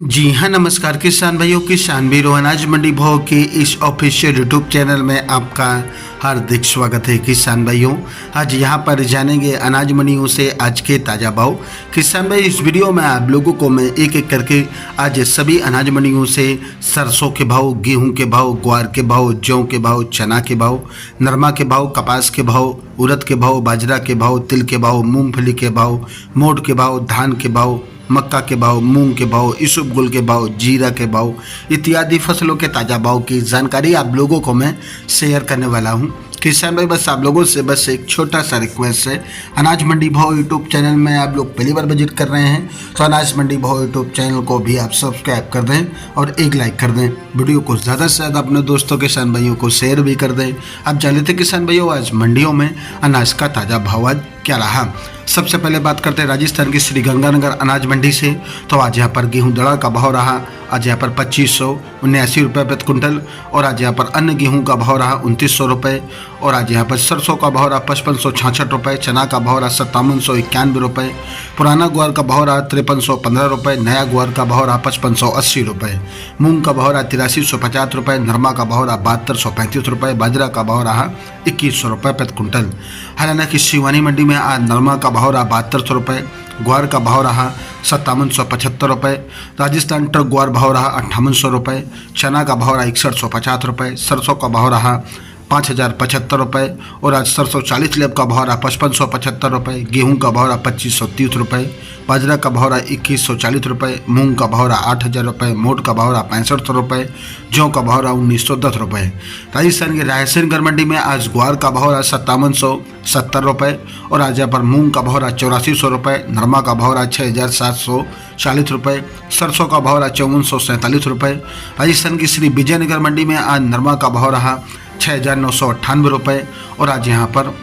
जी हाँ, नमस्कार किसान भाइयों, किसान वीरों, अनाज मंडी भाव के इस ऑफिशियल यूट्यूब चैनल में आपका हार्दिक स्वागत है। किसान भाइयों, आज यहाँ पर जानेंगे अनाज मंडियों से आज के ताज़ा भाव। किसान भाई, इस वीडियो में आप लोगों को मैं एक एक करके आज सभी अनाज मंडियों से सरसों के भाव, गेहूँ के भाव, ग्वार के भाव, जौ के भाव, चना के भाव, नरमा के भाव, कपास के भाव, उड़द के भाव, बाजरा के भाव, तिल के भाव, मूँगफली के भाव, मोट के भाव, धान के भाव, मक्का के भाव, मूंग के भाव, इसबगोल के भाव, जीरा के भाव इत्यादि फसलों के ताज़ा भाव की जानकारी आप लोगों को मैं शेयर करने वाला हूं। किसान भाई, बस आप लोगों से बस एक छोटा सा रिक्वेस्ट है, अनाज मंडी भाव यूट्यूब चैनल में आप लोग पहली बार विजिट कर रहे हैं तो अनाज मंडी भाव यूट्यूब चैनल को भी आप सब्सक्राइब कर दें और एक लाइक कर दें। वीडियो को ज़्यादा से ज़्यादा अपने दोस्तों किसान भाइयों को शेयर भी कर दें। आप जान लेते किसान भाइयों, आज मंडियों में अनाज का ताज़ा भाव आज क्या रहा। सबसे पहले बात करते हैं राजस्थान की श्री गंगानगर अनाज मंडी से। तो आज यहाँ पर गेहूं दड़ा का भाव रहा आज यहाँ पर 2579 रुपये प्रति कुंटल, और आज यहाँ पर अन्य गेहूं का भाव रहा 2900 रुपये, और आज यहाँ पर सरसों का भाव रहा 5566 रुपये, चना का भाव रहा 5791 रुपये, पुराना ग्वार का भाव रहा 5315 रुपये, नया ग्वार का भाव रहा 5580 रुपये, मूंग का भाव रहा 8350 रुपये, नरमा का भाव रहा 7235 रुपये, बाजरा का भाव रहा 2100 रुपये प्रति कुंटल। हरियाणा की शिवानी मंडी में आज नरमा का भाव रहा 7200 रुपये, ग्वार का भाव रहा 5775 रुपये, राजस्थान ट्रक ग्वार भाव रहा 5800 रुपये, चना का भाव रहा 6150 रुपये, सरसों का भाव रहा 5075 रुपये, और आज सरसों 40 लेब का भाव रहा 5575 रुपये, गेहूं का भाव रहा 2530 रुपये, बाजरा का भाव रहा 2140 रुपये, मूंग का भाव रहा 8000 रुपये, मोट का भाव रहा 6500 रुपये, जौ का भाव रहा 1910 रुपये। राजस्थान की रायसेनगढ़ मंडी में आज ग्वार का भाव रहा 5770 रुपये, और आज यहाँ पर मूंग का भाव रहा 8400 रुपये, नरमा का भाव रहा 6740 रुपये, सरसों का भाव रहा 5447 रुपये। राजस्थान की श्री विजयनगर मंडी में आज नरमा का भाव रहा 6998 रुपये, और आज यहाँ पर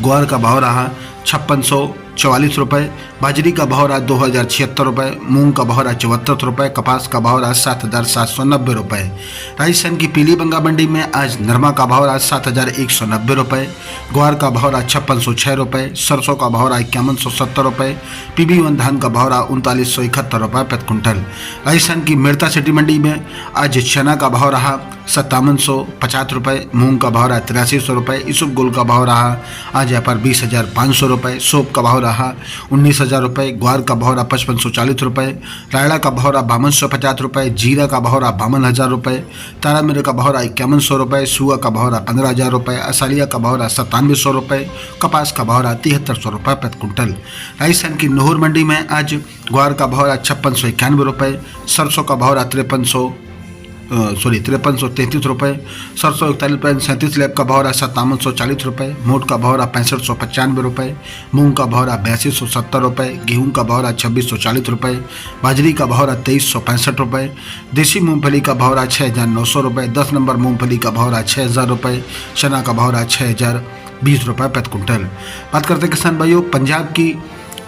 ग्वार का भाव रहा 5644 रुपये, बाजरी का भाव रहा 2076 रुपये, मूंग का भाव रहा 74 रुपये, कपास का भाव रहा 7790 रुपये। राजस्थान की पीली बंगा मंडी में आज नरमा का भाव रहा 7190 रुपये, ग्वार का भाव रहा 5606 रुपये, सरसों का भाव रहा 5170 रुपये, PB1 धान का भाव रहा 3971 रुपये प्रति कुंटल। राजस्थान की मिर्ता सिटी मंडी में आज चना का भाव रहा 5750 रुपये, मूंग का भाव रहा 8300 रुपये, इसबगोल का भाव रहा आज यहाँ पर 20500 रुपये, सोप का भाव रहा 19000 रुपये, ग्वार का भाव रहा 5540 रुपये, रायड़ा का भाव रहा 5250 रुपये, जीरा का भाव रहा 52000 रुपये, तारामीरा का भाव रहा 5100 रुपये, सुआ का भाव रहा 15000 रुपये, असालिया का भाव रहा 9700 रुपये, कपास का भाव रहा 7300 रुपये प्रति कुंटल। राजस्थान की नोहर मंडी में आज ग्वार का भाव रहा 5691 रुपये, सरसों का भाव रहा 5333 रुपये, सरसों 41.37 लेब का भाव रहा 5740 रुपये, मोट का भाव रहा 6595 रुपये, मूंग का भाव रहा 8270 रुपये, गेहूं का भाव रहा 2640 रुपये, बाजरी का भाव रहा 2365 रुपये, देसी मूंगफली का भाव रहा 6900 रुपये, 10 नंबर मूंगफली का भाव रहा 6000 रुपये, चना का भाव रहा 6020 रुपये प्रति कुंटल। बात करते किसान भाइयों पंजाब की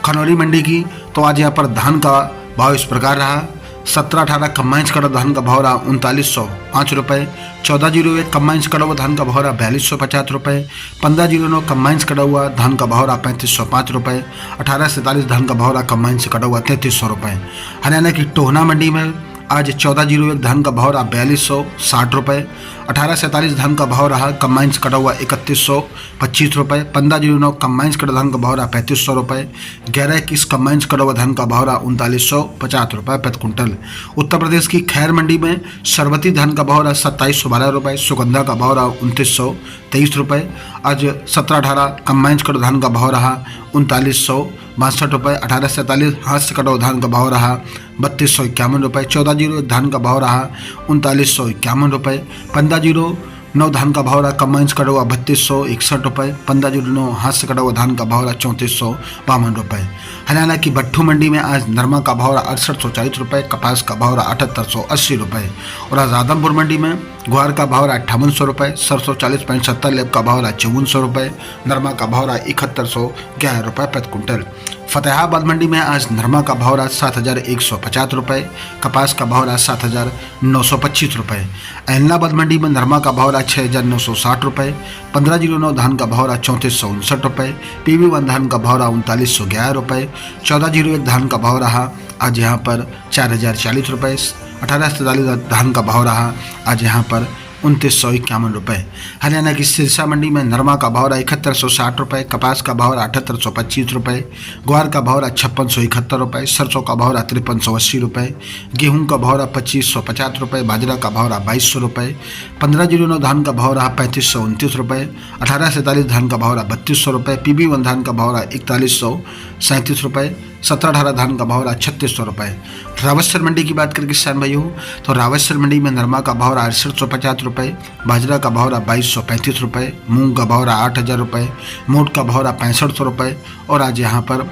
खनौरी मंडी की। तो आज यहाँ पर धान का भाव इस प्रकार रहा। 17-18 कम्बाइंस कड़ा धान का भाव रहा 3905 रुपये, 1401 कम्बाइंस कड़ा हुआ धान का भाव रहा 4250 रुपये, 1509 कम्बाइंस कड़ा हुआ धान का भाव रहा 3505 रुपये, 1847 धान का भाव रहा कम्बाइंस कड़ा हुआ 3300 रुपये। हरियाणा की टोहना मंडी में आज 1401 धान का भाव रहा 4260 रुपये, 1847 धान का भाव रहा कम्बाइंस कटा हुआ 3125 रुपये, 1509 कम्बाइंस कटा धान का भाव रहा 3500 रुपये, 1121 कम्बाइंस कटा हुआ धान का भाव रहा 3950 रुपये प्रति कुंटल। उत्तर प्रदेश की खैर मंडी में सरबती धान का भाव रहा 2712 रुपये, सुगंधा का भाव रहा 2923 रुपये, आज 17-18 कम्बाइंस कटा धान का भाव रहा 3962 रुपये, 1847 हाथ से कटा हुआ धान का भाव रहा 3251 रुपये, 1401 धान का भाव रहा 3951 रुपये, 1509 धान का भाव रहा कम्बाइंस कटा हुआ 3261 रुपये, 1509 हाथ से कटा हुआ धान का भाव रहा 3452 रुपये। हरियाणा की भट्ठू मंडी में आज नरमा का भाव रहा 6840 रुपये, कपास का भाव रहा 7880 रुपये, और आज आदमपुर मंडी में ग्वार का भाव रहा 5800 रुपये, सरसों 40.70 लेब का भाव रहा 5400 रुपये, नरमा का भाव रहा 7111 रुपये प्रति कुंटल। फतेहाबाद मंडी में आज नरमा का भाव रहा 7150 रुपये, कपास का भाव रहा 7925 रुपये। ऐलनाबाद मंडी में नरमा का भाव रहा 6960 रुपये, 1509 धान का भाव रहा 3459 रुपये, PB1 धान का भाव रहा 3911 रुपये, 1401 धान का भाव रहा आज यहाँ पर 4040 रुपये। 18 से 43 धान का भाव रहा आज यहाँ पर 2951 रुपये। हरियाणा की सिरसा मंडी में नरमा का भाव रहा 7160 रुपये, कपास का भाव रहा 7825 रुपये, ग्वार का भाव रहा 5671 रुपये, सरसों का भाव रहा 5380 रुपये, गेहूं का भाव रहा 2550 रुपये, बाजरा का भाव रहा 2200 रुपये, 1509 धान का भाव रहा 3529 रुपये, 18 से 43 धान का भाव रहा 3200 रुपये, PB1 धान का भाव रहा 4137 रुपये, 17-18 धान का भाव रहा 3600 रुपये। रावतसर मंडी की बात करें किसान भाइयों तो रावतसर मंडी में नरमा का भाव रहा 6850 रुपये, बाजरा का भाव रहा 2235 रुपये, मूंग का भाव रहा 8000 रुपये, मोट का भाव रहा 6500 रुपये और आज यहाँ पर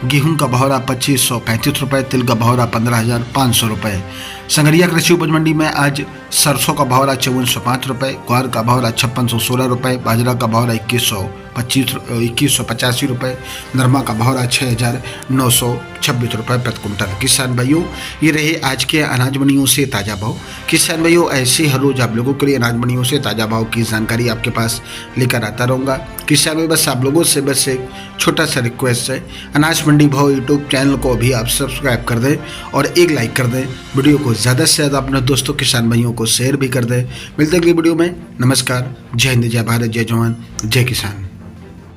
गेहूं का भाव रहा 2535 रुपये, तिल का भाव रहा 15500 रुपये। संगरिया कृषि उपज मंडी में आज सरसों का भाव रहा 5405 रुपये, ग्वार का भाव रहा 5616 रुपये, बाजरा का भाव रहा 2185 रुपये, नरमा का भाव रहा 6926 रुपये प्रति कुंटल। किसान भाइयों ये रहे आज के अनाज मंडियों से ताज़ा भाव। किसान भाइयों ऐसे हर रोज आप लोगों के लिए अनाज मंडियों से ताज़ा भाव की जानकारी आपके पास लेकर आता रहूँगा। किसान भाई बस आप लोगों से बस एक छोटा सा रिक्वेस्ट है, अनाज मंडी भाव यूट्यूब चैनल को भी आप सब्सक्राइब कर दें और एक लाइक कर दें, वीडियो को ज़्यादा से ज़्यादा अपने दोस्तों किसान भाइयों को शेयर भी कर दें। मिलते हैं अगली वीडियो में। नमस्कार, जय हिंद, जय भारत, जय जवान, जय किसान।